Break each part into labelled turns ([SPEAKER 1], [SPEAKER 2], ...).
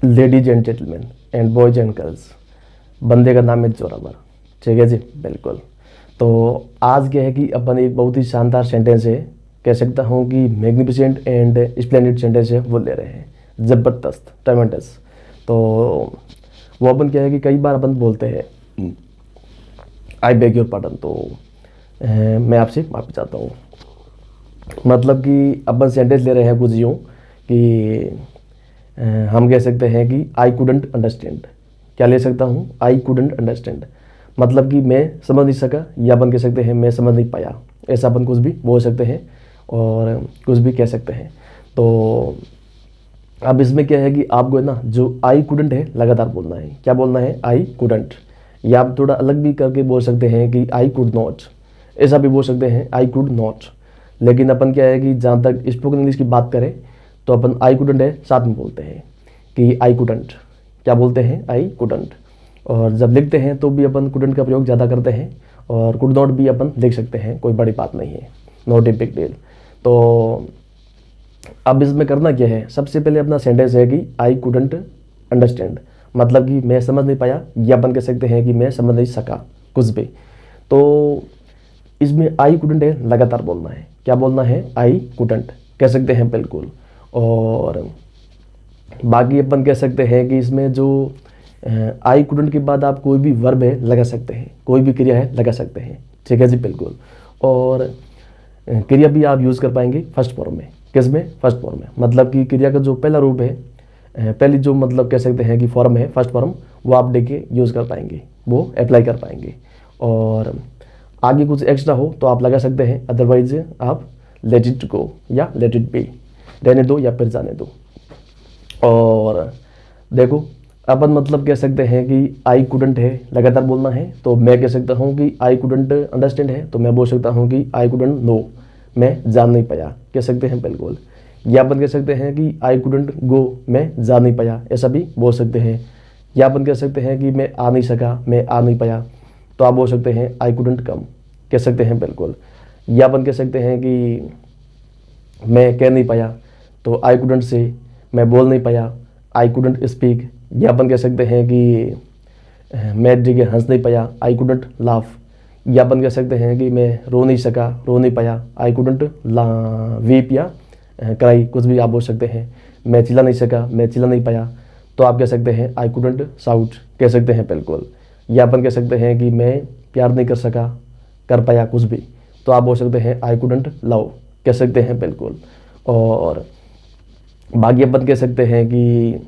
[SPEAKER 1] Ladies and gentleman and boys and girls, बंदे का नाम है जोरावर। ठीक है जी, बिल्कुल। तो आज क्या है कि अपन एक बहुत ही शानदार सेंटेंस है, कह सकता हूँ कि मैग्निफिसेंट एंड स्प्लेंडेड सेंटेंस है, वो ले रहे हैं, ज़बरदस्त, ट्रेमेंडस। तो वो अपन क्या है कि कई बार अपन बोलते हैं आई बेग योर पार्डन, तो मैं आपसे माफ़ी चाहता हूँ। मतलब कि अपन सेंटेंस ले रहे हैं कुछ यूँ कि हम कह सकते हैं कि आई कुडंट अंडरस्टैंड। क्या ले सकता हूँ? आई कुडंट अंडरस्टैंड, मतलब कि मैं समझ नहीं सका, या अपन कह सकते हैं मैं समझ नहीं पाया। ऐसा अपन कुछ भी बोल सकते हैं और कुछ भी कह सकते हैं। तो अब इसमें क्या है कि आपको है ना, जो आई कुडंट है लगातार बोलना है। क्या बोलना है? I couldn't. या आप थोड़ा अलग भी करके बोल सकते हैं कि आई कुड नॉट, ऐसा भी बोल सकते हैं आई कुड नॉट। लेकिन अपन क्या है कि जहाँ तक स्पोकन इंग्लिश की बात करें तो अपन आई कुडंट है साथ में बोलते हैं कि आई कुडंट। क्या बोलते हैं? I couldn't. और जब लिखते हैं तो भी अपन कुडंट का प्रयोग ज़्यादा करते हैं, और कुड नॉट भी अपन लिख सकते हैं, कोई बड़ी बात नहीं है, नॉट ए बिग डील। तो अब इसमें करना क्या है? सबसे पहले अपना सेंटेंस है कि आई कुडंट अंडरस्टैंड, मतलब कि मैं समझ नहीं पाया, या अपन कह सकते हैं कि मैं समझ नहीं सका कुछ भी। तो इसमें आई कुडंट है लगातार बोलना है। क्या बोलना है? आई कुडंट कह सकते हैं, बिल्कुल। और बाकी अपन कह सकते हैं कि इसमें जो आई कुडंट के बाद आप कोई भी वर्ब है लगा सकते हैं, कोई भी क्रिया है लगा सकते हैं। ठीक है जी, बिल्कुल। और क्रिया भी आप यूज़ कर पाएंगे फर्स्ट फॉर्म में। किस में? फर्स्ट फॉर्म में, मतलब कि क्रिया का जो पहला रूप है, पहली जो मतलब कह सकते हैं कि फॉर्म है, फर्स्ट फॉर्म, वो आप लेके यूज़ कर पाएंगे, वो अप्लाई कर पाएंगे। और आगे कुछ एक्स्ट्रा हो तो आप लगा सकते हैं, अदरवाइज आप लेट इट गो या लेट इट बी, रहने दो या फिर जाने दो। और देखो, अपन मतलब कह सकते हैं कि आई कुडंट है लगातार बोलना है, तो मैं कह सकता हूँ कि आई कुडंट अंडरस्टैंड है, तो मैं बोल सकता हूँ कि आई कुडंट नो, मैं जान नहीं पाया, कह सकते हैं, बिल्कुल। या अपन कह सकते हैं कि आई कुडंट गो, मैं जा नहीं पाया, ऐसा भी बोल सकते हैं। या अपन कह सकते हैं कि मैं आ नहीं सका, मैं आ नहीं पाया, तो आप बोल सकते हैं आई कुडंट कम, कह सकते हैं, बिल्कुल। या अपन कह सकते हैं कि मैं कह नहीं पाया, तो आई कुडंट से, मैं बोल नहीं पाया, आई कुडंट स्पीक। या अपन कह सकते हैं कि मैं जगह हंस नहीं पाया, आई कुडंट लाफ। या अपन कह सकते हैं कि मैं रो नहीं सका, रो नहीं पाया, आई कुडंट वीप या क्राई, कुछ भी आप बोल सकते हैं। मैं चिल्ला नहीं सका, मैं चिल्ला नहीं पाया, तो आप कह सकते हैं आई कुडंट साउट, कह सकते हैं, बिल्कुल। या अपन कह सकते हैं कि मैं प्यार नहीं कर सका, कर पाया कुछ भी, तो आप बोल सकते हैं आई कुडंट लव, कह सकते हैं, बिल्कुल। और बाकी अपन कह सकते हैं कि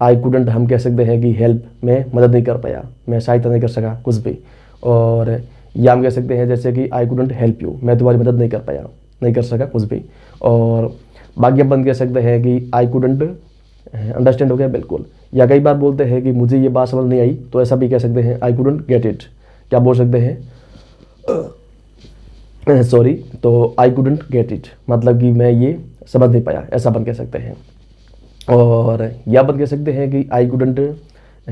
[SPEAKER 1] आई कुडंट, हम कह सकते हैं कि हेल्प, मैं मदद नहीं कर पाया, मैं सहायता नहीं कर सका कुछ भी। और या हम कह सकते हैं जैसे कि आई कुडंट हेल्प यू, मैं तुम्हारी मदद नहीं कर पाया, नहीं कर सका कुछ भी। और बाकी अपन कह सकते हैं कि आई कुडंट अंडरस्टैंड, हो गया, बिल्कुल। या कई बार बोलते हैं कि मुझे ये बात समझ नहीं आई, तो ऐसा भी कह सकते हैं आई कुडंट गेट इट। क्या बोल सकते हैं? सॉरी, तो आई कुडंट गेट इट, मतलब कि मैं ये समझ नहीं पाया, ऐसा अपन कह सकते हैं। और या अपन कह सकते हैं कि आई कुडंट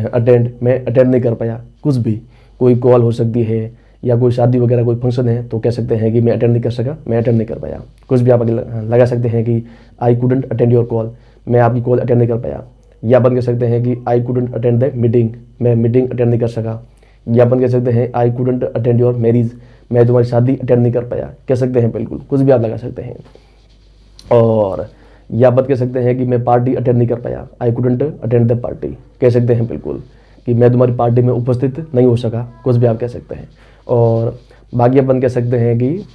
[SPEAKER 1] अटेंड, मैं अटेंड नहीं कर पाया कुछ भी, कोई कॉल हो सकती है या कोई शादी वगैरह कोई फंक्शन है, तो कह सकते हैं कि मैं अटेंड नहीं कर सका, मैं अटेंड नहीं कर पाया, कुछ भी आप आगे लगा सकते हैं कि I couldn't attend your call, मैं आपकी कॉल अटेंड नहीं कर पाया। या अपन कह सकते हैं कि I couldn't attend the meeting, मैं मीटिंग अटेंड नहीं कर सका। या अपन कह सकते हैं I couldn't attend your marriage, मैं तुम्हारी शादी अटेंड नहीं कर पाया, कह सकते हैं, बिल्कुल, कुछ भी आप लगा सकते हैं। और या बात कह सकते हैं कि मैं पार्टी अटेंड नहीं कर पाया, I couldn't attend the party, कह सकते हैं, बिल्कुल, कि मैं तुम्हारी पार्टी में उपस्थित नहीं हो सका, कुछ भी आप कह सकते हैं। और बाकी अपन कह सकते हैं कि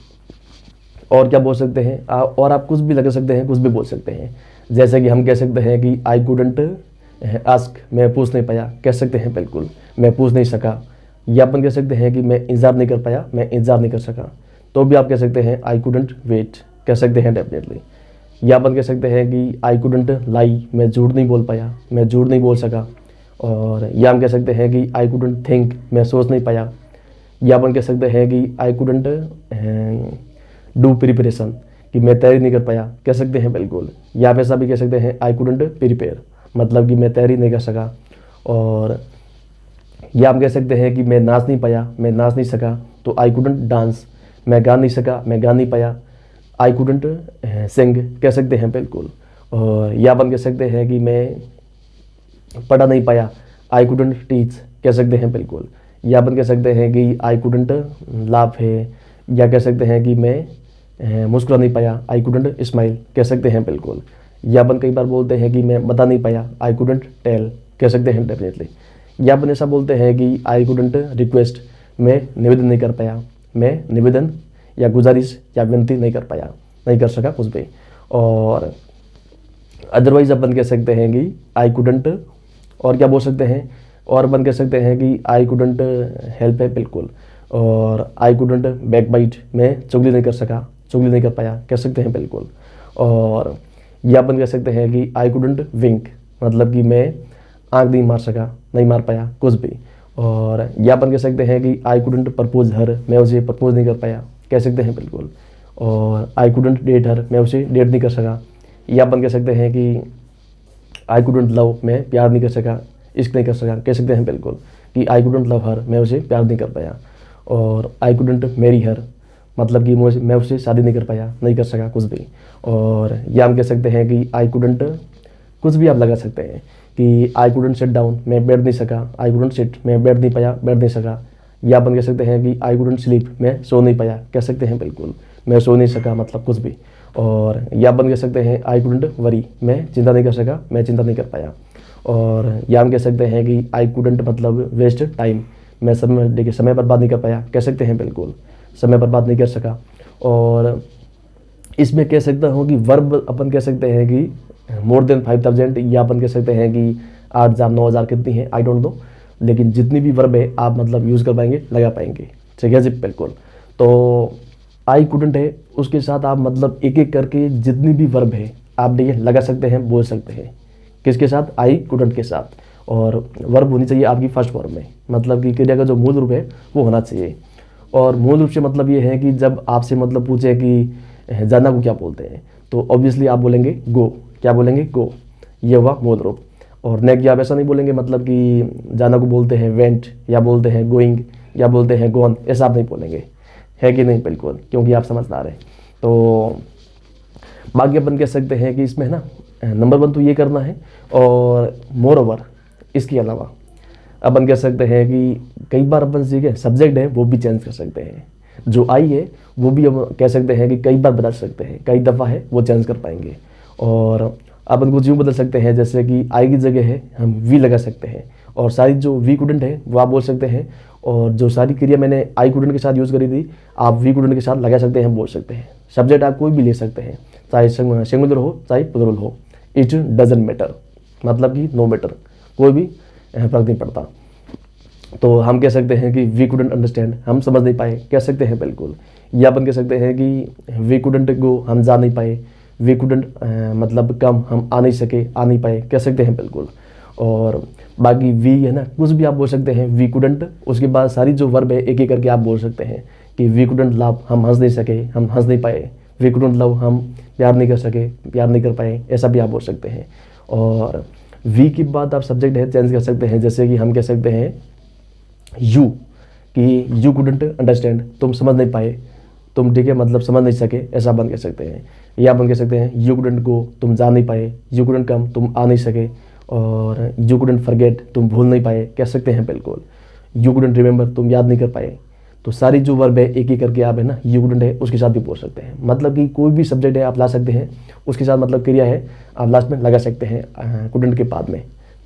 [SPEAKER 1] और क्या बोल सकते हैं, और आप कुछ भी लगा सकते हैं, कुछ भी बोल सकते हैं। जैसे कि हम कह सकते हैं कि आई कुडंट आस्क, मैं पूछ नहीं पाया, कह सकते हैं, बिल्कुल, मैं पूछ नहीं सका। या अपन कह सकते हैं कि मैं इंतजार नहीं कर पाया, मैं इंतजार नहीं कर सका, तो भी आप कह सकते हैं आई कुडंट वेट, कह सकते हैं, डेफिनेटली। या अपन कह सकते हैं कि आई कुडंट लाई, मैं झूठ नहीं बोल पाया, मैं झूठ नहीं बोल सका। और या हम कह सकते हैं कि आई कुडंट थिंक, मैं सोच नहीं पाया। या अपन कह सकते हैं कि आई कुडंट डू प्रिपरेशन, कि मैं तैयारी नहीं कर पाया, कह सकते हैं, बिल्कुल। या आप ऐसा भी कह सकते हैं आई कुडंट प्रिपेयर, मतलब कि मैं तैयारी नहीं कर सका। और या हम कह सकते हैं कि मैं नाच नहीं पाया, मैं नाच नहीं सका, तो आई कुडंट डांस, मैं गा नहीं सका, मैं गा नहीं पाया, आई कुडंट सिंग, कह सकते हैं, बिल्कुल। और या अपन कह सकते हैं कि मैं पढ़ा नहीं पाया, आई कुडंट टीच कह सकते हैं बिल्कुल। या अपन कह सकते हैं कि आई कुडंट लाफ है, या कह सकते हैं कि मैं मुस्कुरा नहीं पाया, आई कुडंट स्माइल कह सकते हैं बिल्कुल। या अपन कई बार बोलते हैं कि मैं बता नहीं पाया, आई कुडंट टेल कह सकते हैं डेफिनेटली। या अपन ऐसा बोलते हैं कि आई कुडंट रिक्वेस्ट, मैं निवेदन नहीं कर पाया, मैं निवेदन या गुजारिश या विनती नहीं कर पाया, नहीं कर सका कुछ भी। और अदरवाइज अपन कह सकते हैं कि आई कुडंट, और क्या बोल सकते हैं, और अपन कह सकते हैं कि आई कुडंट हेल्प है बिल्कुल। और आई कुडंट बैक बाइट, मैं चुगली नहीं कर सका, चुगली नहीं कर पाया कह सकते हैं बिल्कुल। और या अपन कह सकते हैं कि आई कुडंट विंक, मतलब कि मैं आँख नहीं मार सका, नहीं मार पाया कुछ भी। और या अपन कह सकते हैं कि आई कुडंट प्रपोज हर, मैं उसे प्रपोज नहीं कर पाया कह सकते हैं बिल्कुल। और आई कुडंट डेट हर, मैं उसे डेट नहीं कर सका। या अपन कह सकते हैं कि आई कुडंट लव, मैं प्यार नहीं कर सका, इश्क नहीं कर सका कह सकते हैं बिल्कुल। कि आई कुडंट लव हर, मैं उसे प्यार नहीं कर पाया। और आई कुडंट मैरी हर, मतलब कि मैं उससे शादी नहीं कर पाया, नहीं कर सका कुछ भी। और या हम कह सकते हैं कि आई कुडंट, कुछ भी आप लगा सकते हैं कि आई कुडंट सिट डाउन, मैं बैठ नहीं सका, आई कुडंट सिट, मैं बैठ नहीं पाया, बैठ नहीं सका। या अपन कह सकते हैं कि आई कुडंट स्लीप, मैं सो नहीं पाया कह सकते हैं बिल्कुल, मैं सो नहीं सका मतलब कुछ भी। और या अपन कह सकते हैं आई कुडंट वरी, मैं चिंता नहीं कर सका, मैं चिंता नहीं कर पाया। और या हम कह सकते हैं कि आई कुडंट मतलब वेस्ट टाइम, मैं समय बर्बाद नहीं कर पाया कह सकते हैं बिल्कुल, समय बर्बाद नहीं कर सका। और इसमें कह सकता हूँ कि वर्ब अपन कह सकते हैं कि मोर देन 5000, या अपन कह सकते हैं कि 8000 9000 कितनी है आई डोंट नो, लेकिन जितनी भी वर्ब है आप मतलब यूज़ कर पाएंगे, लगा पाएंगे, ठीक है जी बिल्कुल। तो आई कुडंट है, उसके साथ आप मतलब एक एक करके जितनी भी वर्ब है आप देखिए लगा सकते हैं, बोल सकते हैं। किसके साथ? आई कुडंट के साथ। और वर्ब होनी चाहिए आपकी फर्स्ट फॉर्म में, मतलब कि क्रिया का जो मूल रूप है वो होना चाहिए। और मूल रूप से मतलब ये है कि जब आपसे मतलब पूछे कि जाना को क्या बोलते हैं, तो ऑब्वियसली आप बोलेंगे गो। क्या बोलेंगे? गो। ये हुआ मूल रूप। और नेक्स्ट आप ऐसा नहीं बोलेंगे मतलब कि जाना को बोलते हैं वेंट, या बोलते हैं गोइंग, या बोलते हैं गोन, ऐसा आप नहीं बोलेंगे, है कि नहीं? बिल्कुल, क्योंकि आप समझदार हैं। तो बाकी अपन कह सकते हैं कि इसमें ना नंबर 1 तो ये करना है। और मोर ओवर इसके अलावा अपन कह सकते हैं कि कई बार अपन सीखे सब्जेक्ट है वो भी चेंज कर सकते हैं। जो आई है वो भी हम कह सकते हैं कि कई बार बदल सकते हैं, कई दफ़ा है वो चेंज कर पाएंगे। और अपन कुछ यूँ बदल सकते हैं जैसे कि आई की जगह है हम वी लगा सकते हैं, और सारी जो वी कुडंट है वो आप बोल सकते हैं। और जो सारी क्रिया मैंने आई कुडंट के साथ यूज़ करी थी आप वी कुडंट के साथ लगा सकते हैं, बोल सकते हैं। सब्जेक्ट आप कोई भी ले सकते हैं, चाहे सिंगुलर हो चाहे प्लूरल हो, इट डजंट मैटर, मतलब कि नो मैटर, कोई भी फर्क नहीं पड़ता। तो हम कह सकते हैं कि वी कुडंट अंडरस्टैंड, हम समझ नहीं पाए, कह सकते हैं बिल्कुल। या अपन कह सकते हैं कि वी कुडंट गो, हम जा नहीं पाए। वी कुडंट मतलब कम, हम आ नहीं सके, आ नहीं पाए, कह सकते हैं बिल्कुल। और बाकी वी है ना, कुछ भी आप बोल सकते हैं वी कुडंट, उसके बाद सारी जो वर्ब है एक एक करके आप बोल सकते हैं कि वी कुडंट लव, हम हंस नहीं सके, हम हंस नहीं पाए। वी कुडंट लव, हम प्यार नहीं कर सके, प्यार नहीं कर पाए, ऐसा भी आप बोल सकते हैं। और वी के बाद आप सब्जेक्ट है चेंज कर सकते हैं, जैसे कि हम कह सकते हैं यू, कि यू कुडंट अंडरस्टैंड, तुम समझ नहीं पाए, तुम ठीक है मतलब समझ नहीं सके, ऐसा अपन कह सकते हैं। या अपन कह सकते हैं यू कुडंट गो, तुम जा नहीं पाए। यू कुडंट कम, तुम आ नहीं सके। और यू कुडंट फॉरगेट, तुम भूल नहीं पाए, कह सकते हैं बिल्कुल। यू कुडंट रिमेंबर, तुम याद नहीं कर पाए। तो सारी जो वर्ब है एक एक करके आप है ना यू कुडंट है उसके साथ भी बोल सकते हैं, मतलब कि कोई भी सब्जेक्ट है आप ला सकते हैं, उसके साथ मतलब क्रिया है आप लास्ट में लगा सकते हैं कुडंट के बाद में,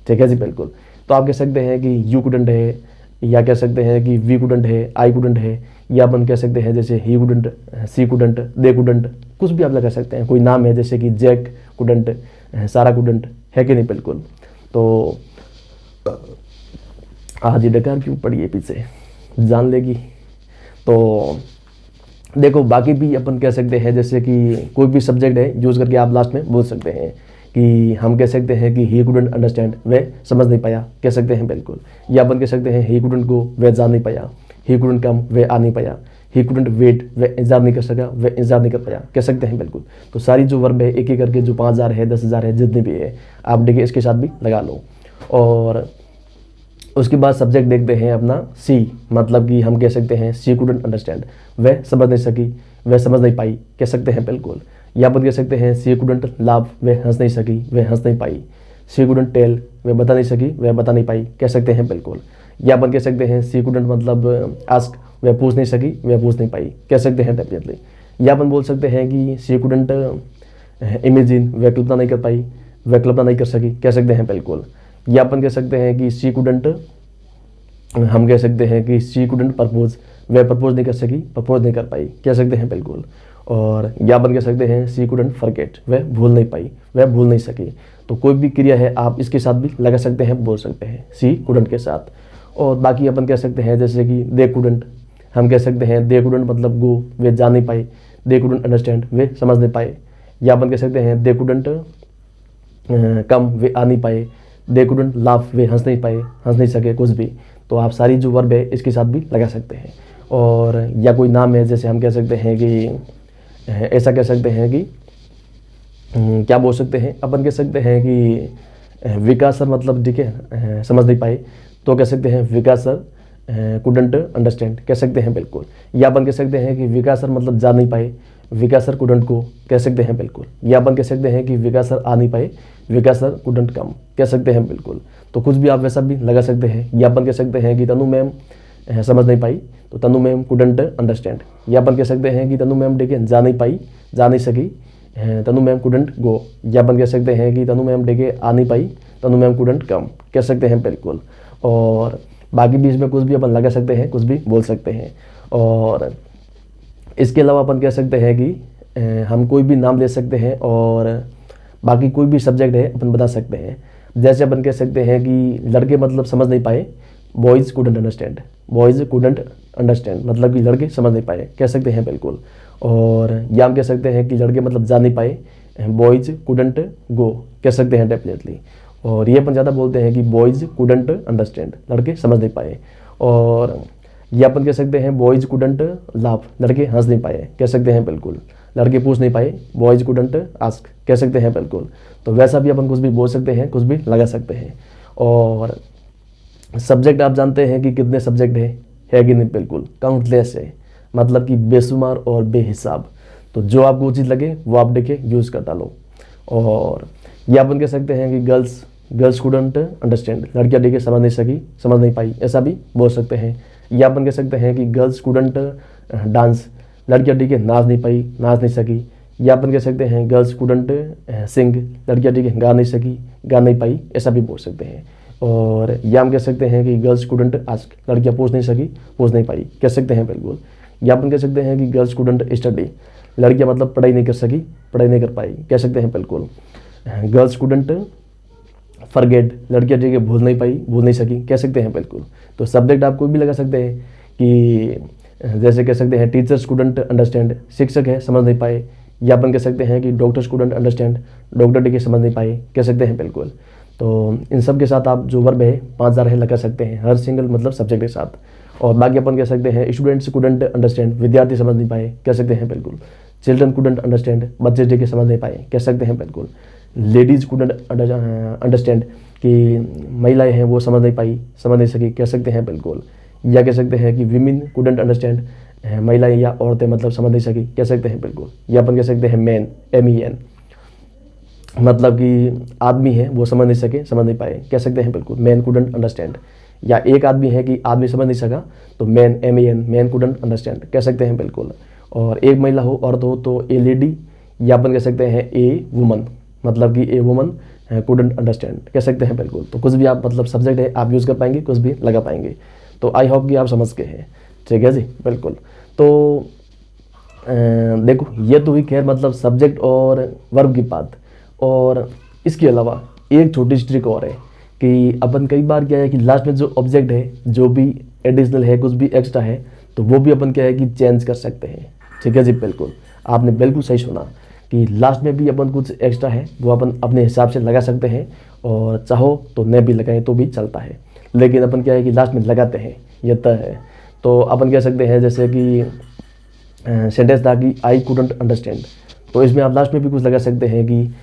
[SPEAKER 1] ठीक है जी बिल्कुल। तो आप कह सकते हैं कि यू कुडंट है, या कह सकते हैं कि वी कुडंट है, आई कुडंट है, या अपन कह सकते हैं जैसे ही couldn't, she couldn't, they couldn't, कुछ भी आप लगा सकते हैं। कोई नाम है जैसे कि जैक कुडंट, सारा कुडंट, है कि नहीं? बिल्कुल। तो आज ये डकार क्यों पड़ी है पीछे, जान लेगी। तो देखो बाकी भी अपन कह सकते हैं जैसे कि कोई भी सब्जेक्ट है यूज़ करके आप लास्ट में बोल सकते हैं कि हम कह सकते हैं कि ही कुडंट अंडरस्टैंड, वह समझ नहीं पाया, कह सकते हैं बिल्कुल। या अपन कह सकते हैं ही कुडंट गो, वह जा नहीं पाया। ही कुडंट कम, वह आ नहीं पाया। ही कुडंट वेट, वह इंतजार नहीं कर सका, वह इंतजार नहीं कर पाया, कह सकते हैं बिल्कुल। तो सारी जो वर्ब है एक एक करके जो 5000 है 10,000 है जितने भी है आप देखिए इसके साथ भी लगा लो। और उसके बाद सब्जेक्ट देखते हैं अपना सी, मतलब कि हम कह सकते हैं सी कुडंट अंडरस्टैंड, वह समझ नहीं सकी, वह समझ नहीं पाई, कह सकते हैं बिल्कुल। या अपन कह सकते हैं सी कुडंट लाव, वह हंस नहीं सकी, वह हंस नहीं पाई। सी कुडंट टेल, वह बता नहीं सकी, वह बता नहीं पाई, कह सकते हैं बिल्कुल। या अपन कह सकते हैं शी कुडंट मतलब आस्क, वह पूछ नहीं सकी, वह पूछ नहीं पाई, कह सकते हैं डेफिनेटली। या अपन बोल सकते हैं कि शी कुडंट इमेजिन, वह कल्पना नहीं कर पाई, वह कल्पना नहीं कर सकी, कह सकते हैं बिल्कुल। या अपन कह सकते हैं कि शी कुडंट, हम कह सकते हैं कि शी कुडंट प्रपोज, वह प्रपोज नहीं कर सकी, प्रपोज नहीं कर पाई, कह सकते हैं बिल्कुल। और या अपन कह सकते हैं शी कुडंट फॉरगेट, वह भूल नहीं पाई, वह भूल नहीं सकी। तो कोई भी क्रिया है आप इसके साथ भी लगा सकते हैं, बोल सकते हैं शी कुडंट के साथ। और बाकी अपन कह सकते हैं जैसे कि दे कुडंट, हम कह सकते हैं दे कुडंट मतलब गो, वे जा नहीं पाए, दे कुडंट अंडरस्टैंड, वे समझ नहीं पाए। या अपन कह सकते हैं दे कुडंट कम, वे आ नहीं पाए, दे कुडंट लाफ, वे हंस नहीं पाए, हंस नहीं सके, कुछ भी। तो आप सारी जो वर्ब है इसके साथ भी लगा सकते हैं। और या कोई नाम है, जैसे हम कह सकते हैं कि ऐसा कह सकते हैं कि क्या बोल सकते हैं, अपन कह सकते हैं कि विकास सर मतलब ठीक है समझ नहीं पाए, तो कह सकते हैं विकास सर कुडंट अंडरस्टैंड, कह सकते हैं बिल्कुल। या अपन कह सकते हैं कि विकास सर मतलब जा नहीं पाए, विकास सर कुडंट को, कह सकते हैं बिल्कुल। या अपन कह सकते हैं कि विकास सर आ नहीं पाए, विकास सर कुडंट कम, कह सकते हैं बिल्कुल। तो कुछ भी आप वैसा भी लगा सकते हैं। या अपन कह सकते हैं कि तनु मैम समझ नहीं पाई, तो तनु मैम कुडंट अंडरस्टैंड। या अपन कह सकते हैं कि तनु मैम देखिए जा नहीं पाई, जा नहीं सकी, तनु मैम कुडंट गो। या अपन कह सकते हैं कि तनु मैम देखिए आ नहीं पाई, तनु मैम कुडंट कम, कह सकते हैं बिल्कुल। और बाकी भी इसमें कुछ भी अपन लगा सकते हैं, कुछ भी बोल सकते हैं। और इसके अलावा अपन कह सकते हैं कि हम कोई भी नाम ले सकते हैं और बाकी कोई भी सब्जेक्ट है अपन बता सकते हैं। जैसे अपन कह सकते हैं कि लड़के मतलब समझ नहीं पाए, boys couldn't understand, boys couldn't understand मतलब कि लड़के समझ नहीं पाए, कह सकते हैं बिल्कुल। और या हम कह सकते हैं कि लड़के मतलब जा नहीं पाए, बॉयज़ कुडंट गो, कह सकते हैं डेफिनेटली। और ये अपन ज़्यादा बोलते हैं कि बॉयज़ कुडंट अंडरस्टैंड, लड़के समझ नहीं पाए। और ये अपन कह सकते हैं बॉयज़ कुडंट लाफ, लड़के हंस नहीं पाए, कह सकते हैं बिल्कुल। लड़के पूछ नहीं पाए, बॉयज़ कुडंट आस्क, कह सकते हैं बिल्कुल। तो वैसा भी अपन कुछ भी बोल सकते हैं, कुछ भी लगा सकते हैं। और सब्जेक्ट आप जानते हैं कि कितने सब्जेक्ट है कि नहीं, बिल्कुल काउंटलेस है, मतलब कि बेशुमार और बेहिसाब। तो जो आपको उचित लगे वो आप देखे यूज़ कर डालो। और यह अपन कह सकते हैं कि गर्ल्स कुडंट अंडरस्टैंड, लड़कियाँ देखे समझ नहीं सकी, समझ नहीं पाई, ऐसा भी बोल सकते हैं। या अपन कह सकते हैं कि गर्ल्स कुडंट डांस, लड़कियाँ देखे नाच नहीं पाई, नाच नहीं सकी। या अपन कह सकते हैं गर्ल्स कुडंट सिंग, लड़कियाँ देखे गा नहीं सकी, गा नहीं पाई, ऐसा भी बोल सकते हैं। और या हम कह सकते हैं कि गर्ल्स कुडंट आस्क, लड़कियाँ पूछ नहीं सकी, पूछ नहीं पाई, कह सकते हैं बिल्कुल। या अपन कह सकते हैं कि गर्ल्स कुडंट स्टडी, लड़कियाँ मतलब पढ़ाई नहीं कर सकी, पढ़ाई नहीं कर पाई, कह सकते हैं बिल्कुल। गर्ल्स कुडंट फॉरगेट, लड़कियाँ ठीक है भूल नहीं पाई, भूल नहीं सकी, कह सकते हैं बिल्कुल। तो सब्जेक्ट आप कोई भी लगा सकते हैं कि जैसे कह सकते हैं टीचर्स कुडंट अंडरस्टैंड, शिक्षक है समझ नहीं पाए। या अपन कह सकते हैं कि डॉक्टर्स कुडंट अंडरस्टैंड, डॉक्टर ठीक है समझ नहीं पाए, कह सकते हैं बिल्कुल। तो इन सब के साथ आप जो वर्ब है 5000 है लगा सकते हैं, हर सिंगल मतलब सब्जेक्ट के साथ। और बाकी अपन कह सकते हैं स्टूडेंट्स कुडंट अंडरस्टैंड, विद्यार्थी समझ नहीं पाए, कह सकते हैं बिल्कुल। चिल्ड्रन कुडंट अंडरस्टैंड, बच्चे ठीक है समझ नहीं पाए, कह सकते हैं बिल्कुल। लेडीज़ कुडंट अंडरस्टैंड, कि महिलाएं हैं वो समझ नहीं पाई, समझ नहीं सकी, कह सकते हैं बिल्कुल। या कह सकते हैं कि विमेन कुडंट अंडरस्टैंड, महिलाएं या औरतें मतलब समझ नहीं सकी, कह सकते हैं बिल्कुल। या अपन कह सकते हैं मैन, MEN, मतलब कि आदमी है वो समझ नहीं सके, समझ नहीं पाए, कह सकते हैं बिल्कुल। Man couldn't understand. या एक आदमी है कि आदमी समझ नहीं सका, तो man, MEN, man couldn't understand, कह सकते हैं बिल्कुल। और एक महिला हो, औरत हो, तो ए लेडी, या अपन कह सकते हैं ए वुमन, मतलब कि ए वुमन कुडंट अंडरस्टैंड, कह सकते हैं बिल्कुल। तो कुछ भी आप मतलब सब्जेक्ट है आप यूज़ कर पाएंगे, कुछ भी लगा पाएंगे। तो आई होप कि आप समझ गए हैं, ठीक है जी, बिल्कुल। तो देखो ये तो हुई खैर मतलब सब्जेक्ट और वर्ब की बात। और इसके अलावा एक छोटी सी ट्रिक और है कि अपन कई बार क्या है कि लास्ट में जो ऑब्जेक्ट है, जो भी एडिशनल है, कुछ भी एक्स्ट्रा है, तो वो भी अपन क्या है कि चेंज कर सकते हैं, ठीक है जी, बिल्कुल। आपने बिल्कुल सही सुना कि लास्ट में भी अपन कुछ एक्स्ट्रा है वो अपन अपने हिसाब से लगा सकते हैं, और चाहो तो न भी लगाएं तो भी चलता है, लेकिन अपन क्या है कि लास्ट में लगाते हैं, ये तय है। तो अपन कह सकते हैं जैसे कि सेंटेंस था कि आई कुडंट अंडरस्टैंड, तो इसमें आप लास्ट में भी कुछ लगा सकते हैं कि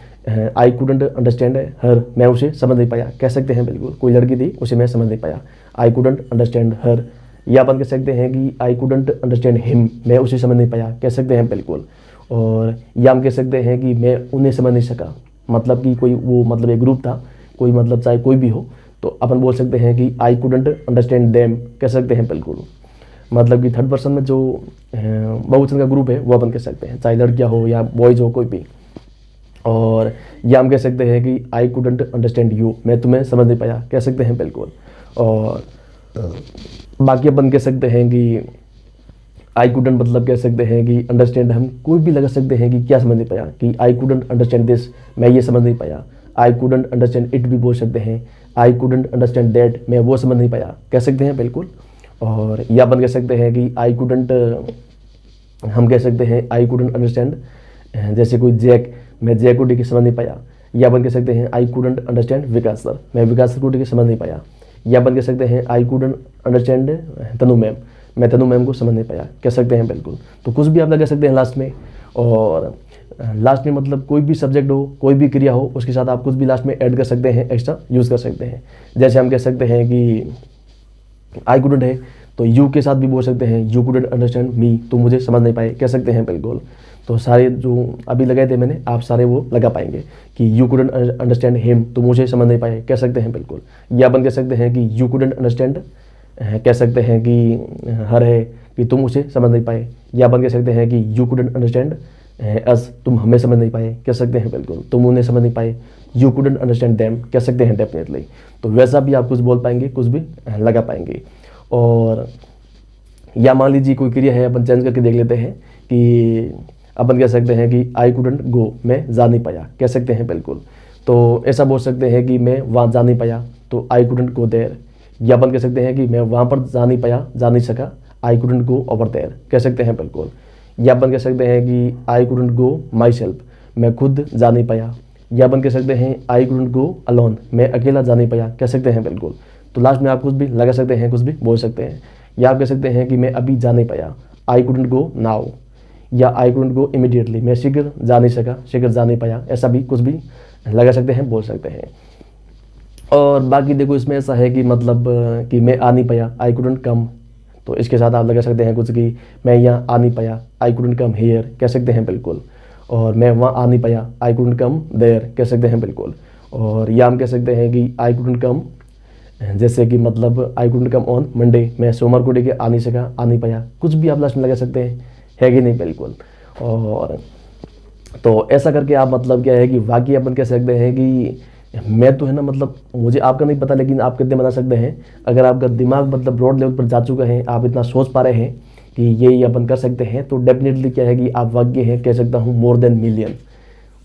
[SPEAKER 1] आई कुडंट अंडरस्टैंड हर, मैं उसे समझ नहीं पाया, कह सकते हैं बिल्कुल। कोई लड़की थी उसे मैं समझ नहीं पाया, आई कुडंट अंडरस्टैंड हर। या अपन कह सकते हैं कि आई कुडंट अंडरस्टैंड हिम, मैं उसे समझ नहीं पाया, कह सकते हैं बिल्कुल। और या हम कह सकते हैं कि मैं उन्हें समझ नहीं सका, मतलब कि कोई वो मतलब एक ग्रुप था, कोई मतलब चाहे कोई भी हो, तो अपन बोल सकते हैं कि आई कुडंट अंडरस्टैंड देम, कह सकते हैं बिल्कुल। मतलब कि थर्ड पर्सन में जो बहुवचन का ग्रुप है वो अपन कह सकते हैं, चाहे लड़कियाँ हो या बॉयज हो कोई भी। और या हम कह सकते हैं कि आई कुडंट अंडरस्टैंड यू, मैं तुम्हें समझ नहीं पाया, कह सकते हैं बिल्कुल। और बाकी अपन कह सकते हैं कि आई कुडंट मतलब कह सकते हैं कि अंडरस्टैंड हम कोई भी लगा सकते हैं कि क्या समझ नहीं पाया, कि आई कुडंट अंडरस्टैंड दिस, मैं ये समझ नहीं पाया। आई कुडंट अंडरस्टैंड इट भी बोल सकते हैं। आई कुडंट अंडरस्टैंड दैट, मैं वो समझ नहीं पाया, कह सकते हैं बिल्कुल। और या अपन कह सकते हैं कि आई कुडंट, हम कह सकते हैं आई कुडंट अंडरस्टैंड, जैसे कोई जैक, मैं जैक को ठीक समझ नहीं पाया। या अपन कह सकते हैं I couldn't understand Vikas sir, मैं विकास सर को ठीक समझ नहीं पाया। या अपन कह सकते हैं I couldn't understand Tanu ma'am, मैं तनु मैम को समझ नहीं पाया, कह सकते हैं बिल्कुल। तो कुछ भी आप लगा सकते हैं लास्ट में। और लास्ट में मतलब कोई भी सब्जेक्ट हो, कोई भी क्रिया हो, उसके साथ आप कुछ भी लास्ट में ऐड कर सकते हैं, एक्स्ट्रा यूज़ कर सकते हैं। जैसे हम कह सकते हैं कि आई कुडंट है तो यू के साथ भी बोल सकते हैं, यू कुडंट अंडरस्टैंड मी, तो मुझे समझ नहीं पाए, कह सकते हैं बिल्कुल। तो सारे जो अभी लगाए थे मैंने, आप सारे वो लगा पाएंगे कि यू कुडंट अंडरस्टैंड हिम, तो मुझे समझ नहीं पाए, कह सकते हैं बिल्कुल। या अपन कह सकते हैं कि यू कुडंट अंडरस्टैंड, कह सकते हैं कि हर है कि तुम उसे समझ नहीं पाए। या अपन कह सकते हैं कि यू कुडंट अंडरस्टैंड अस, तुम हमें समझ नहीं पाए, कह सकते हैं बिल्कुल। तुम उन्हें समझ नहीं पाए, यू कुडंट अंडरस्टैंड देम, कह सकते हैं डेफिनेटली। तो वैसा भी आप कुछ बोल पाएंगे, कुछ भी लगा पाएंगे। और या मान लीजिए कोई क्रिया है, अपन चेंज करके देख लेते हैं कि अपन कह सकते हैं कि आई कुडंट गो, मैं जा नहीं पाया, कह सकते हैं बिल्कुल। तो ऐसा बोल सकते हैं कि मैं वहाँ जा नहीं पाया, तो आई कुडंट गो देयर। या अपन कह सकते हैं कि मैं वहाँ पर जा नहीं पाया, जा नहीं सका, I couldn't go over there, कह सकते हैं बिल्कुल। या अपन कह सकते हैं कि आई कुडंट गो माई सेल्फ, मैं खुद जा नहीं पाया। या अपन कह सकते हैं आई कुडंट गो अलोन, मैं अकेला जा नहीं पाया, कह सकते हैं बिल्कुल। तो लास्ट में आप कुछ भी लगा सकते हैं, कुछ भी बोल सकते हैं। या आप कह सकते हैं कि मैं अभी जा नहीं पाया, आई कुडंट गो नाउ। या आई कुडंट गो इमीडिएटली, मैं शीघ्र जा नहीं सका, शीघ्र जा नहीं पाया, ऐसा भी कुछ भी लगा सकते हैं, बोल सकते हैं। और बाकी देखो इसमें ऐसा है कि मतलब कि मैं आ नहीं पाया, आई कुडंट कम, तो इसके साथ आप लगा सकते हैं कुछ कि मैं यहाँ आ नहीं पाया, आई कुडंट कम हियर, कह सकते हैं बिल्कुल। और मैं वहाँ आ नहीं पाया, आई कुडंट कम देयर, कह सकते हैं बिल्कुल। और या हम कह सकते हैं कि आई कुडंट कम, जैसे कि मतलब I couldn't come on Monday, मैं सोमवार को लेके आ नहीं सका, आ नहीं पाया, कुछ भी आप लास्ट में लगा सकते हैं, है कि नहीं बिल्कुल। और तो ऐसा करके आप मतलब क्या है कि वाकई अपन कह सकते हैं कि मैं तो है ना, मतलब मुझे आपका नहीं पता, लेकिन आप कितने बना सकते हैं। अगर आपका दिमाग मतलब ब्रॉड लेवल पर जा चुका है, आप इतना सोच पा रहे हैं कि ये अपन कर सकते हैं, तो डेफिनेटली क्या है कि आप वाकई है, कह सकता हूँ मोर देन मिलियन,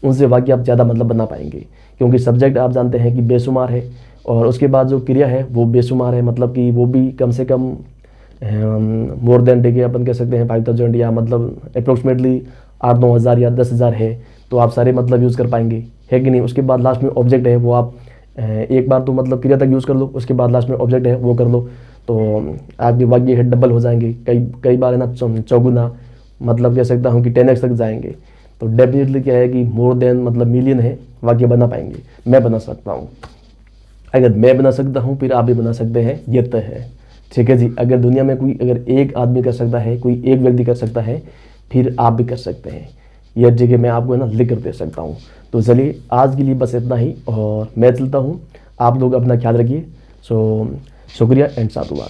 [SPEAKER 1] उनसे वाकई आप ज़्यादा मतलब बना पाएंगे। क्योंकि सब्जेक्ट आप जानते हैं कि बेशुमार है, और उसके बाद जो क्रिया है वो बेशुमार है, मतलब कि वो भी कम से कम मोर देन देखिए अपन कह सकते हैं 5000 या मतलब अप्रोक्सीमेटली 8-9 हज़ार या 10,000 है, तो आप सारे मतलब यूज़ कर पाएंगे, है कि नहीं। उसके बाद लास्ट में ऑब्जेक्ट है, वो आप एक बार तो मतलब क्रिया तक यूज़ कर लो, उसके बाद लास्ट में ऑब्जेक्ट है वो कर लो, तो आपके वाक्य है डबल हो जाएंगे, कई बार है ना चौगुना, मतलब कह सकता हूँ कि 10x तक जाएंगे। तो डेफिनेटली क्या है कि मोर देन मतलब मिलियन है, वाक्य बना पाएंगे, मैं बना सकता हूँ। अगर मैं बना सकता हूँ फिर आप भी बना सकते हैं, ये तो है, ठीक है जी। अगर दुनिया में कोई अगर एक आदमी कर सकता है, कोई एक व्यक्ति कर सकता है, फिर आप भी कर सकते हैं। यह जगह मैं आपको है ना लिख कर दे सकता हूँ। तो चलिए आज के लिए बस इतना ही, और मैं चलता हूँ, आप लोग अपना ख्याल रखिए। शुक्रिया एंड साधुवाद।